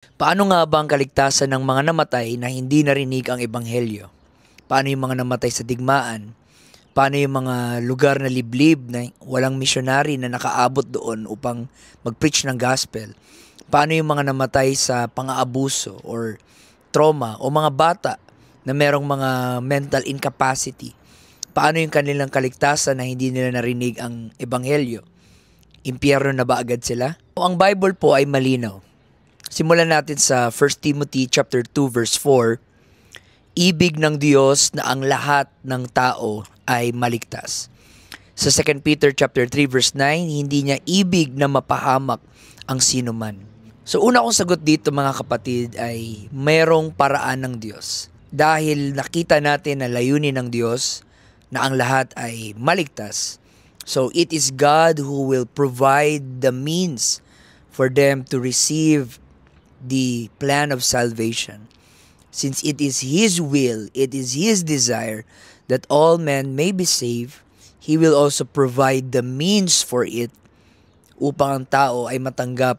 Paano nga ba ang kaligtasan ng mga namatay na hindi narinig ang ebanghelyo? Paano yung mga namatay sa digmaan? Paano yung mga lugar na liblib na walang misyonary na nakaabot doon upang mag-preach ng gospel? Paano yung mga namatay sa pang-aabuso or trauma o mga bata na merong mga mental incapacity? Paano yung kanilang kaligtasan na hindi nila narinig ang ebanghelyo? Impyerno na ba agad sila? O ang Bible po ay malinaw. Simulan natin sa 1 Timothy chapter 2 verse 4. Ibig ng Diyos na ang lahat ng tao ay maligtas. Sa 2 Peter chapter 3 verse 9, hindi niya ibig na mapahamak ang sinuman. So una kong sagot dito mga kapatid ay mayroong paraan ng Diyos. Dahil nakita natin na layunin ng Diyos na ang lahat ay maligtas. So it is God who will provide the means for them to receive the plan of salvation. Since it is His will, it is His desire that all men may be saved, He will also provide the means for it upang ang tao ay matanggap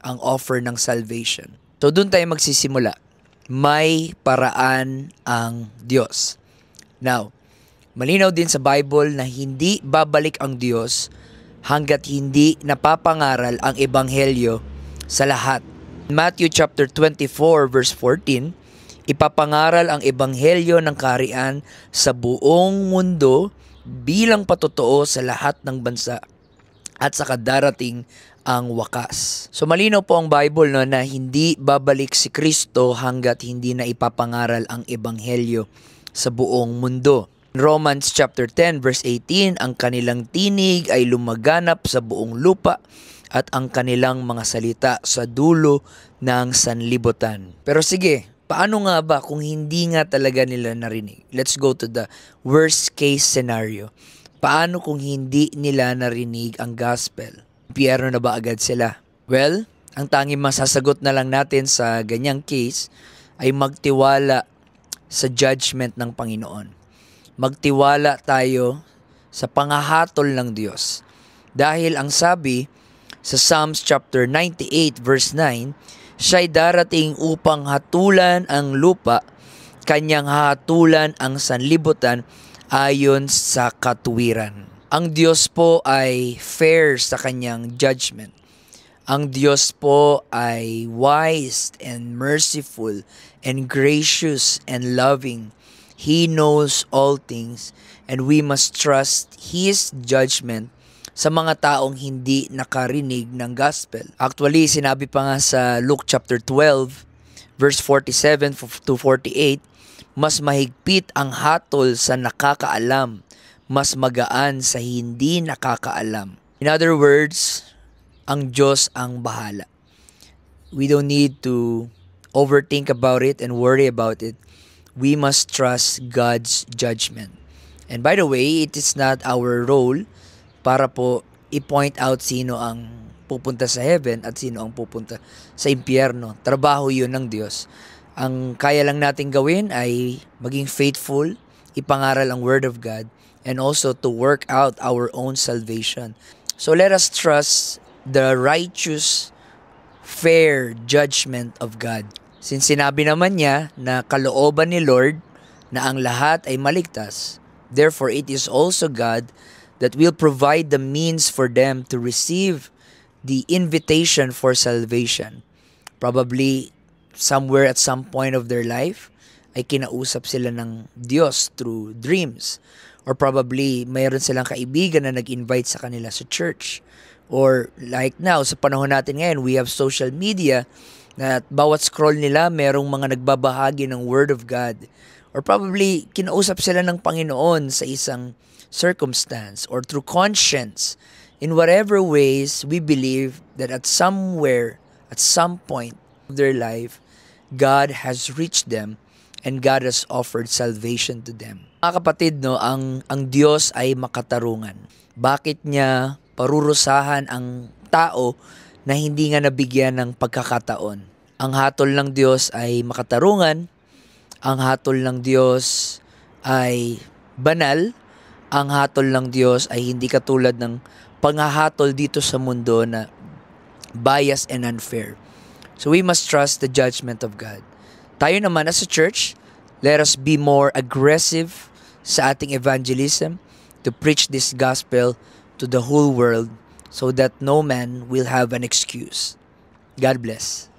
ang offer ng salvation. So doon tayo magsisimula. May paraan ang Diyos. Now, malinaw din sa Bible na hindi babalik ang Diyos hanggat hindi napapangaral ang ebanghelyo sa lahat. Matthew chapter 24 verse 14, ipapangaral ang ebanghelyo ng kaharian sa buong mundo bilang patotoo sa lahat ng bansa at saka darating ang wakas. So malinaw po ang Bible na hindi babalik si Kristo hanggat hindi na ipapangaral ang ebanghelyo sa buong mundo. Romans chapter 10 verse 18, ang kanilang tinig ay lumaganap sa buong lupa at ang kanilang mga salita sa dulo ng sanlibutan. Pero sige, paano nga ba kung hindi nga talaga nila narinig? Let's go to the worst case scenario. Paano kung hindi nila narinig ang gospel? Impyerno na ba agad sila? Well, ang tanging masasagot na lang natin sa ganyang case ay magtiwala sa judgment ng Panginoon. Magtiwala tayo sa pangahatol ng Diyos. Dahil ang sabi sa Psalms chapter 98 verse 9, siya'y darating upang hatulan ang lupa, kanyang hatulan ang sanlibutan ayon sa katuwiran. Ang Diyos po ay fair sa kanyang judgment. Ang Diyos po ay wise and merciful and gracious and loving. He knows all things and we must trust His judgment sa mga taong hindi nakarinig ng gospel. Actually, sinabi pa nga sa Luke chapter 12, verse 47 to 48, mas mahigpit ang hatol sa nakakaalam, mas magaan sa hindi nakakaalam. In other words, ang Diyos ang bahala. We don't need to overthink about it and worry about it. We must trust God's judgment. And by the way, it is not our role para po i-point out sino ang pupunta sa heaven at sino ang pupunta sa impyerno. Trabaho yun ng Diyos. Ang kaya lang natin gawin ay maging faithful, ipangaral ang Word of God, and also to work out our own salvation. So let us trust the righteous, fair judgment of God. Since sinabi naman niya na kalooban ni Lord na ang lahat ay maligtas, therefore it is also God that will provide the means for them to receive the invitation for salvation. Probably somewhere at some point of their life ay kinausap sila ng Diyos through dreams. Or probably mayroon silang kaibigan na nag-invite sa kanila sa church. Or like now, sa panahon natin ngayon, we have social media na bawat scroll nila merong mga nagbabahagi ng Word of God. Or probably kinausap sila ng Panginoon sa isang circumstance or through conscience. In whatever ways we believe that at somewhere, at some point of their life, God has reached them and God has offered salvation to them. Mga kapatid, no, ang Diyos ay makatarungan. Bakit niya parurusahan ang tao na hindi nga nabigyan ng pagkakataon? Ang hatol ng Diyos ay makatarungan. Ang hatol ng Diyos ay banal. Ang hatol ng Diyos ay hindi katulad ng panghahatol dito sa mundo na bias and unfair. So we must trust the judgment of God. Tayo naman as a church, let us be more aggressive sa ating evangelism to preach this gospel to the whole world so that no man will have an excuse. God bless.